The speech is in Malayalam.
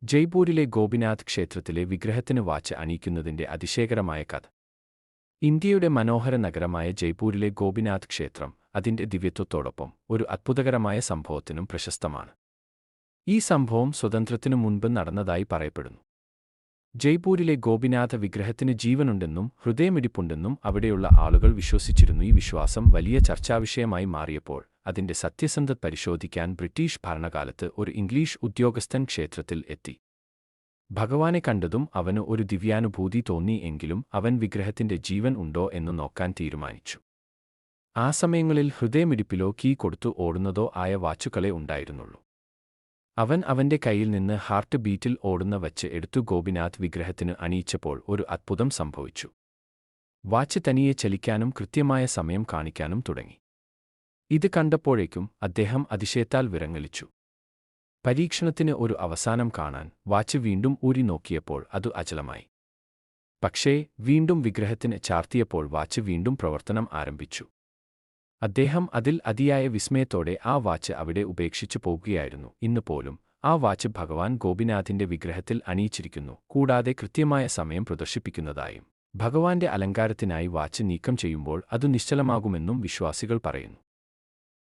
ജയ്പൂരിലെ ഗോപിനാഥ് ക്ഷേത്രത്തിലെ വിഗ്രഹത്തിന് വാച്ച് അണിയിക്കുന്നതിന്റെ അതിശയകരമായ കഥ. ഇന്ത്യയുടെ മനോഹര നഗരമായ ജയ്പൂരിലെ ഗോപിനാഥ് ക്ഷേത്രം അതിന്റെ ദിവ്യത്വത്തോടൊപ്പം ഒരു അത്ഭുതകരമായ സംഭവത്തിനും പ്രശസ്തമാണ്. ഈ സംഭവം സ്വതന്ത്രത്തിനു മുൻപ് നടന്നതായി പറയപ്പെടുന്നു. ജയ്പൂരിലെ ഗോപിനാഥ വിഗ്രഹത്തിന് ജീവനുണ്ടെന്നും ഹൃദയമിടിപ്പുണ്ടെന്നും അവിടെയുള്ള ആളുകൾ വിശ്വസിച്ചിരുന്നു. ഈ വിശ്വാസം വലിയ ചർച്ചാവിഷയമായി മാറിയപ്പോൾ അതിന്റെ സത്യസന്ധത പരിശോധിക്കാൻ ബ്രിട്ടീഷ് ഭരണകാലത്ത് ഒരു ഇംഗ്ലീഷ് ഉദ്യോഗസ്ഥൻ ക്ഷേത്രത്തിൽ എത്തി. ഭഗവാനെ കണ്ടതും അവന് ഒരു ദിവ്യാനുഭൂതി തോന്നി. എങ്കിലും അവൻ വിഗ്രഹത്തിന്റെ ജീവൻ ഉണ്ടോ എന്ന് നോക്കാൻ തീരുമാനിച്ചു. ആ സമയങ്ങളിൽ ഹൃദയമിടിപ്പിലോ കീ കൊടുത്തു ഓടുന്നതോ ആയ വാച്ചുകളെ ഉണ്ടായിരുന്നുള്ളൂ. അവൻ അവന്റെ കയ്യിൽ നിന്ന് ഹാർട്ട് ബീറ്റിൽ ഓടുന്ന വച്ച് എടുത്തു ഗോപിനാഥ് വിഗ്രഹത്തിന് അണിയിച്ചപ്പോൾ ഒരു അത്ഭുതം സംഭവിച്ചു. വാച്ച് തനിയെ ചലിക്കാനും കൃത്യമായ സമയം കാണിക്കാനും തുടങ്ങി. ഇത് കണ്ടപ്പോഴേക്കും അദ്ദേഹം അതിശയത്താൽ വിറങ്ങലിച്ചു. പരീക്ഷണത്തിന് ഒരു അവസാനം കാണാൻ വാച്ച് വീണ്ടും ഊരി നോക്കിയപ്പോൾ അത് അചലമായി. പക്ഷേ വീണ്ടും വിഗ്രഹത്തിന് ചാർത്തിയപ്പോൾ വാച്ച് വീണ്ടും പ്രവർത്തനം ആരംഭിച്ചു. അദ്ദേഹം അതിൽ അതിയായ വിസ്മയത്തോടെ ആ വാച്ച് അവിടെ ഉപേക്ഷിച്ചു പോകുകയായിരുന്നു. ഇന്ന് പോലും ആ വാച്ച് ഭഗവാൻ ഗോപിനാഥിന്റെ വിഗ്രഹത്തിൽ അണിയിച്ചിരിക്കുന്നു, കൂടാതെ കൃത്യമായ സമയം പ്രദർശിപ്പിക്കുന്നതായും. ഭഗവാന്റെ അലങ്കാരത്തിനായി വാച്ച് നീക്കം ചെയ്യുമ്പോൾ അത് നിശ്ചലമാകുമെന്നും വിശ്വാസികൾ പറയുന്നു.